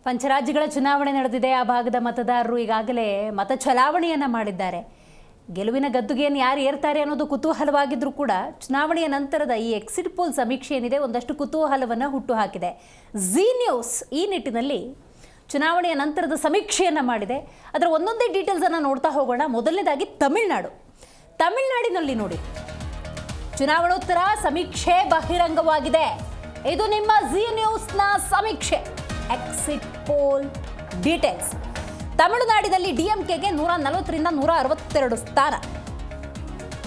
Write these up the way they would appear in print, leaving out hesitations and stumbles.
ಪಂಚರಾಜ್ಯಗಳ ಚುನಾವಣೆ ನಡೆದಿದೆ. ಆ ಭಾಗದ ಮತದಾರರು ಈಗಾಗಲೇ ಮತ ಚಲಾವಣೆಯನ್ನು ಮಾಡಿದ್ದಾರೆ. ಗೆಲುವಿನ ಗದ್ದುಗೆಯನ್ನು ಯಾರು ಏರ್ತಾರೆ ಅನ್ನೋದು ಕುತೂಹಲವಾಗಿದ್ದರೂ ಕೂಡ ಚುನಾವಣೆಯ ನಂತರದ ಈ ಎಕ್ಸಿಟ್ ಪೋಲ್ ಸಮೀಕ್ಷೆ ಏನಿದೆ ಒಂದಷ್ಟು ಕುತೂಹಲವನ್ನು ಹುಟ್ಟುಹಾಕಿದೆ. ಝೀ ನ್ಯೂಸ್ ಈ ನಿಟ್ಟಿನಲ್ಲಿ ಚುನಾವಣೆಯ ನಂತರದ ಸಮೀಕ್ಷೆಯನ್ನು ಮಾಡಿದೆ. ಅದರ ಒಂದೊಂದೇ ಡೀಟೇಲ್ಸನ್ನು ನೋಡ್ತಾ ಹೋಗೋಣ. ಮೊದಲನೇದಾಗಿ ತಮಿಳುನಾಡಿನಲ್ಲಿ ನೋಡಿ, ಚುನಾವಣೋತ್ತರ ಸಮೀಕ್ಷೆ ಬಹಿರಂಗವಾಗಿದೆ. ಇದು ನಿಮ್ಮ ಝೀ ನ್ಯೂಸ್ನ ಸಮೀಕ್ಷೆ. Exit poll details. ತಮಿಳುನಾಡಿನಲ್ಲಿ ಡಿಎಂಕೆಗೆ 140ರಿಂದ 162 ಸ್ಥಾನ.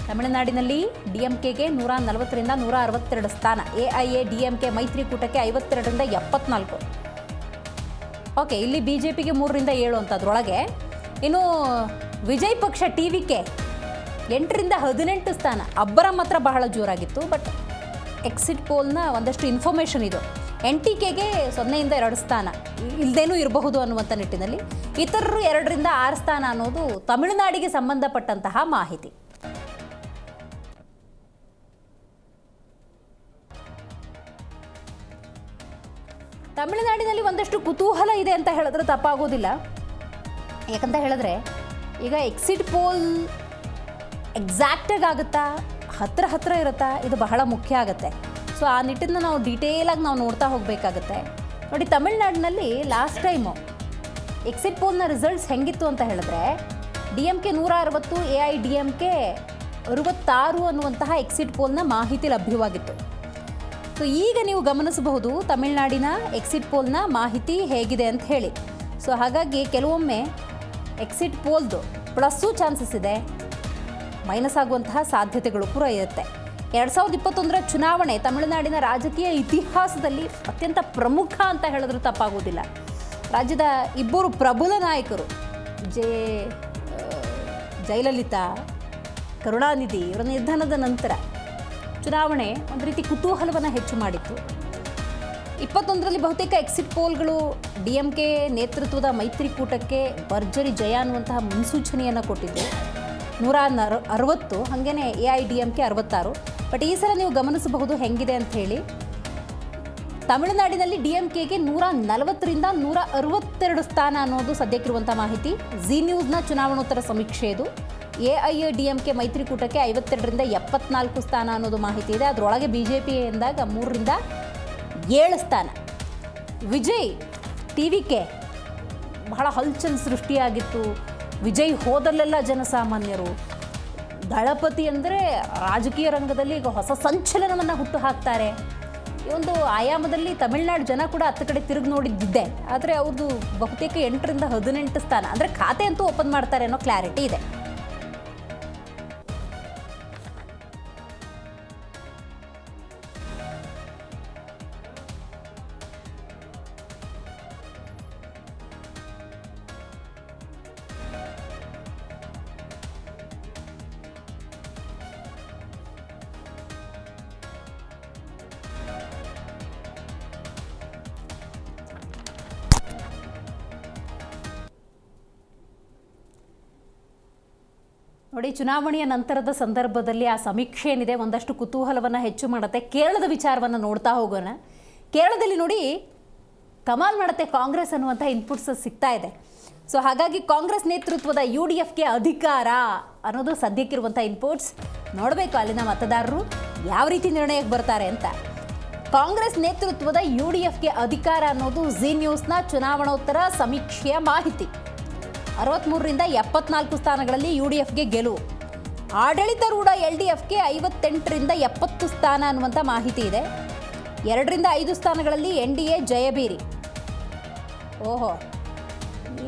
ತಮಿಳುನಾಡಿನಲ್ಲಿ ಡಿಎಂಕೆಗೆ 140ರಿಂದ 162 ಸ್ಥಾನ. ಎಐಎಡಿಎಂಕೆ ಮೈತ್ರಿಕೂಟಕ್ಕೆ 52ರಿಂದ 74. ಓಕೆ, ಇಲ್ಲಿ ಬಿಜೆಪಿಗೆ 3ರಿಂದ 7 ಅಂತ. ಅದರೊಳಗೆ ಇನ್ನು ವಿಜಯ್ ಪಕ್ಷ ಟಿವಿಕೆ 8ರಿಂದ 18 ಸ್ಥಾನ. ಅಬ್ಬರ ಮಾತ್ರ ಬಹಳ ಜೋರಾಗಿತ್ತು. ಬಟ್ ಎಕ್ಸಿಟ್ ಪೋಲ್ನ ಒಂದಷ್ಟು ಇನ್ಫಾರ್ಮೇಷನ್ ಇದು. NTKಗೆ 0ರಿಂದ 2 ಸ್ಥಾನ ಇಲ್ಲದೇನೂ ಇರಬಹುದು ಅನ್ನುವಂಥ ನಿಟ್ಟಿನಲ್ಲಿ. ಇತರರು 2ರಿಂದ 6 ಸ್ಥಾನ ಅನ್ನೋದು ತಮಿಳುನಾಡಿಗೆ ಸಂಬಂಧಪಟ್ಟಂತಹ ಮಾಹಿತಿ. ತಮಿಳುನಾಡಿನಲ್ಲಿ ಒಂದಷ್ಟು ಕುತೂಹಲ ಇದೆ ಅಂತ ಹೇಳಿದ್ರೆ ತಪ್ಪಾಗೋದಿಲ್ಲ. ಯಾಕಂತ ಹೇಳಿದ್ರೆ ಈಗ ಎಕ್ಸಿಟ್ ಪೋಲ್ ಎಕ್ಸಾಕ್ಟಾಗಿ ಆಗುತ್ತಾ, ಹತ್ರ ಇರುತ್ತಾ, ಇದು ಬಹಳ ಮುಖ್ಯ ಆಗುತ್ತೆ. ಸೊ ಆ ನಿಟ್ಟಿನ ನಾವು ಡೀಟೇಲಾಗಿ ನೋಡ್ತಾ ಹೋಗಬೇಕಾಗತ್ತೆ. ನೋಡಿ, ತಮಿಳುನಾಡಿನಲ್ಲಿ ಲಾಸ್ಟ್ ಟೈಮು ಎಕ್ಸಿಟ್ ಪೋಲ್ನ ರಿಸಲ್ಟ್ಸ್ ಹೆಂಗಿತ್ತು ಅಂತ ಹೇಳಿದ್ರೆ DMK 160, AIDMK 66 ಅನ್ನುವಂತಹ ಎಕ್ಸಿಟ್ ಪೋಲ್ನ ಮಾಹಿತಿ ಲಭ್ಯವಾಗಿತ್ತು. ಸೊ ಈಗ ನೀವು ಗಮನಿಸಬಹುದು ತಮಿಳುನಾಡಿನ ಎಕ್ಸಿಟ್ ಪೋಲ್ನ ಮಾಹಿತಿ ಹೇಗಿದೆ ಅಂತ ಹೇಳಿ. ಸೊ ಹಾಗಾಗಿ ಕೆಲವೊಮ್ಮೆ ಎಕ್ಸಿಟ್ ಪೋಲ್ದು ಪ್ಲಸ್ಸು ಚಾನ್ಸಸ್ ಇದೆ, ಮೈನಸ್ ಆಗುವಂತಹ ಸಾಧ್ಯತೆಗಳು ಕೂಡ ಇರುತ್ತೆ. 2021ರ ಚುನಾವಣೆ ತಮಿಳುನಾಡಿನ ರಾಜಕೀಯ ಇತಿಹಾಸದಲ್ಲಿ ಅತ್ಯಂತ ಪ್ರಮುಖ ಅಂತ ಹೇಳಿದ್ರು ತಪ್ಪಾಗೋದಿಲ್ಲ. ರಾಜ್ಯದ ಇಬ್ಬರು ಪ್ರಬಲ ನಾಯಕರು ಜಯಲಲಿತಾ, ಕರುಣಾನಿಧಿ ಇವರ ನಿಧನದ ನಂತರ ಚುನಾವಣೆ ಒಂದು ರೀತಿ ಕುತೂಹಲವನ್ನು ಹೆಚ್ಚು ಮಾಡಿತ್ತು. 21ರಲ್ಲಿ ಬಹುತೇಕ ಎಕ್ಸಿಟ್ ಪೋಲ್ಗಳು DMK ನೇತೃತ್ವದ ಮೈತ್ರಿಕೂಟಕ್ಕೆ ಭರ್ಜರಿ ಜಯ ಅನ್ನುವಂತಹ ಮುನ್ಸೂಚನೆಯನ್ನು ಕೊಟ್ಟಿದ್ದು. 160, ಹಾಗೇನೆ AIDMK 66. ಬಟ್ ಈ ಸಲ ನೀವು ಗಮನಿಸಬಹುದು ಹೆಂಗಿದೆ ಅಂತ ಹೇಳಿ. ತಮಿಳುನಾಡಿನಲ್ಲಿ DMKಗೆ 140ರಿಂದ 162 ಸ್ಥಾನ ಅನ್ನೋದು ಸದ್ಯಕ್ಕಿರುವಂಥ ಮಾಹಿತಿ. ಝೀ ನ್ಯೂಸ್ನ ಚುನಾವಣೋತ್ತರ ಸಮೀಕ್ಷೆ ಇದು. AIADMK ಮೈತ್ರಿಕೂಟಕ್ಕೆ 52ರಿಂದ 74 ಸ್ಥಾನ ಅನ್ನೋದು ಮಾಹಿತಿ ಇದೆ. ಅದರೊಳಗೆ BJP ಎಂದಾಗ 3ರಿಂದ 7 ಸ್ಥಾನ. ವಿಜಯ್ ಟಿವಿಕೆ ಬಹಳ ಹಲ್ಚಲ್ ಸೃಷ್ಟಿಯಾಗಿತ್ತು. ವಿಜಯ್ ಹೋದಲ್ಲೆಲ್ಲ ಜನಸಾಮಾನ್ಯರು, ದಳಪತಿ ಅಂದರೆ ರಾಜಕೀಯ ರಂಗದಲ್ಲಿ ಈಗ ಹೊಸ ಸಂಚಲನವನ್ನು ಹುಟ್ಟು ಹಾಕ್ತಾರೆ. ಈ ಒಂದು ಆಯಾಮದಲ್ಲಿ ತಮಿಳುನಾಡು ಜನ ಕೂಡ ಹತ್ತು ಕಡೆ ತಿರುಗಿ ನೋಡಿದ್ದಿದ್ದೆ. ಆದರೆ ಅವ್ರದ್ದು ಬಹುತೇಕ 8ರಿಂದ 18 ಸ್ಥಾನ. ಅಂದರೆ ಖಾತೆ ಅಂತೂ ಓಪನ್ ಮಾಡ್ತಾರೆ ಅನ್ನೋ ಕ್ಲಾರಿಟಿ ಇದೆ. ನೋಡಿ, ಚುನಾವಣೆಯ ನಂತರದ ಸಂದರ್ಭದಲ್ಲಿ ಆ ಸಮೀಕ್ಷೆ ಏನಿದೆ ಒಂದಷ್ಟು ಕುತೂಹಲವನ್ನು ಹೆಚ್ಚು ಮಾಡುತ್ತೆ. ಕೇರಳದ ವಿಚಾರವನ್ನು ನೋಡ್ತಾ ಹೋಗೋಣ. ಕೇರಳದಲ್ಲಿ ನೋಡಿ ಕಮಾಲ್ ಮಾಡುತ್ತೆ ಕಾಂಗ್ರೆಸ್ ಅನ್ನುವಂಥ ಇನ್ಪುಟ್ಸ್ ಸಿಗ್ತಾ ಇದೆ. ಸೊ ಹಾಗಾಗಿ ಕಾಂಗ್ರೆಸ್ ನೇತೃತ್ವದ UDFಗೆ ಅಧಿಕಾರ ಅನ್ನೋದು ಸದ್ಯಕ್ಕಿರುವಂಥ ಇನ್ಪುಟ್ಸ್. ನೋಡಬೇಕು ಅಲ್ಲಿನ ಮತದಾರರು ಯಾವ ರೀತಿ ನಿರ್ಣಯಕ್ಕೆ ಬರ್ತಾರೆ ಅಂತ. ಕಾಂಗ್ರೆಸ್ ನೇತೃತ್ವದ UDFಗೆ ಅಧಿಕಾರ ಅನ್ನೋದು ಝೀ ನ್ಯೂಸ್ನ ಚುನಾವಣೋತ್ತರ ಸಮೀಕ್ಷೆಯ ಮಾಹಿತಿ. 63ರಿಂದ 74 ಸ್ಥಾನಗಳಲ್ಲಿ UDFಗೆ ಗೆಲುವು. ಆಡಳಿತಾರೂಢ LDFಗೆ 58ರಿಂದ 70 ಸ್ಥಾನ ಅನ್ನುವಂಥ ಮಾಹಿತಿ ಇದೆ. 2ರಿಂದ 5 ಸ್ಥಾನಗಳಲ್ಲಿ NDA ಜಯಬೀರಿ. ಓಹೋ,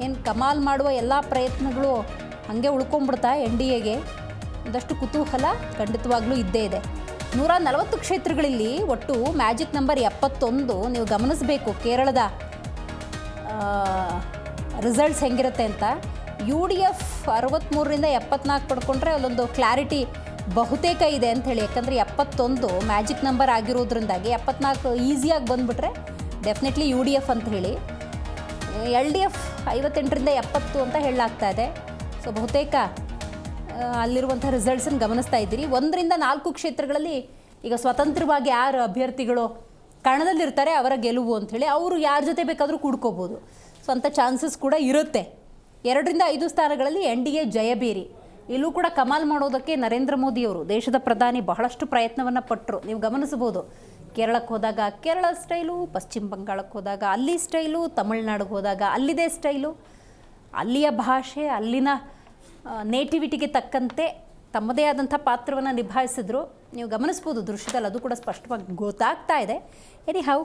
ಏನು ಕಮಾಲ್ ಮಾಡುವ ಎಲ್ಲ ಪ್ರಯತ್ನಗಳು ಹಾಗೆ ಉಳ್ಕೊಂಡ್ಬಿಡ್ತಾ NDAಗೆ? ಒಂದಷ್ಟು ಕುತೂಹಲ ಖಂಡಿತವಾಗ್ಲೂ ಇದ್ದೇ ಇದೆ. 140 ಕ್ಷೇತ್ರಗಳಲ್ಲಿ ಒಟ್ಟು ಮ್ಯಾಜಿಕ್ ನಂಬರ್ 71. ನೀವು ಗಮನಿಸಬೇಕು ಕೇರಳದ ರಿಸಲ್ಟ್ಸ್ ಹೆಂಗಿರುತ್ತೆ ಅಂತ. UDF 63ರಿಂದ 74 ಪಡ್ಕೊಂಡ್ರೆ ಅಲ್ಲೊಂದು ಕ್ಲಾರಿಟಿ ಬಹುತೇಕ ಇದೆ ಅಂತ ಹೇಳಿ. ಯಾಕಂದರೆ 71 ಮ್ಯಾಜಿಕ್ ನಂಬರ್ ಆಗಿರೋದ್ರಿಂದಾಗಿ 74 ಈಸಿಯಾಗಿ ಬಂದುಬಿಟ್ರೆ ಡೆಫಿನೆಟ್ಲಿ UDF ಅಂತ ಹೇಳಿ. LDF 58ರಿಂದ 70 ಅಂತ ಹೇಳಲಾಗ್ತಾ ಇದೆ. ಸೊ ಬಹುತೇಕ ಅಲ್ಲಿರುವಂಥ ರಿಸಲ್ಟ್ಸನ್ನು ಗಮನಿಸ್ತಾ ಇದ್ದೀರಿ. 1ರಿಂದ 4 ಕ್ಷೇತ್ರಗಳಲ್ಲಿ ಈಗ ಸ್ವತಂತ್ರವಾಗಿ ಯಾರು ಅಭ್ಯರ್ಥಿಗಳು ಕಣದಲ್ಲಿರ್ತಾರೆ, ಅವರ ಗೆಲುವು ಅಂಥೇಳಿ. ಅವರು ಯಾರ ಜೊತೆ ಬೇಕಾದರೂ ಕೂಡ್ಕೋಬೋದು. ಸೊ ಅಂಥ ಚಾನ್ಸಸ್ ಕೂಡ ಇರುತ್ತೆ. 2-5 ಸ್ಥಾನಗಳಲ್ಲಿ NDA ಜಯಬೇರಿ. ಇಲ್ಲೂ ಕೂಡ ಕಮಾಲ್ ಮಾಡೋದಕ್ಕೆ ನರೇಂದ್ರ ಮೋದಿಯವರು, ದೇಶದ ಪ್ರಧಾನಿ, ಬಹಳಷ್ಟು ಪ್ರಯತ್ನವನ್ನು ಪಟ್ಟರು. ನೀವು ಗಮನಿಸ್ಬೋದು, ಕೇರಳಕ್ಕೆ ಹೋದಾಗ ಕೇರಳ ಸ್ಟೈಲು, ಪಶ್ಚಿಮ ಬಂಗಾಳಕ್ಕೆ ಹೋದಾಗ ಅಲ್ಲಿ ಸ್ಟೈಲು, ತಮಿಳ್ನಾಡಿಗೆ ಹೋದಾಗ ಅಲ್ಲಿದೆ ಸ್ಟೈಲು. ಅಲ್ಲಿಯ ಭಾಷೆ, ಅಲ್ಲಿನ ನೇಟಿವಿಟಿಗೆ ತಕ್ಕಂತೆ ತಮ್ಮದೇ ಆದಂಥ ಪಾತ್ರವನ್ನು ನಿಭಾಯಿಸಿದ್ರು. ನೀವು ಗಮನಿಸ್ಬೋದು ದೃಶ್ಯದಲ್ಲಿ, ಅದು ಕೂಡ ಸ್ಪಷ್ಟವಾಗಿ ಗೊತ್ತಾಗ್ತಾ ಇದೆ. ಎನಿಹೌ,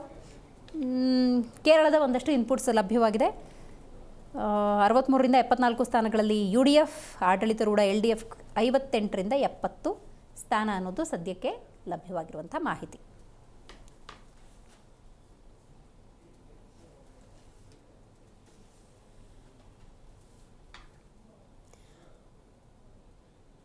ಕೇರಳದ ಒಂದಷ್ಟು ಇನ್ಪುಟ್ಸ್ ಲಭ್ಯವಾಗಿದೆ. 63-74 ಸ್ಥಾನಗಳಲ್ಲಿ UDF, ಆಡಳಿತಾರೂಢ LDF 58-70 ಸ್ಥಾನ ಅನ್ನೋದು ಸದ್ಯಕ್ಕೆ ಲಭ್ಯವಾಗಿರುವಂಥ ಮಾಹಿತಿ.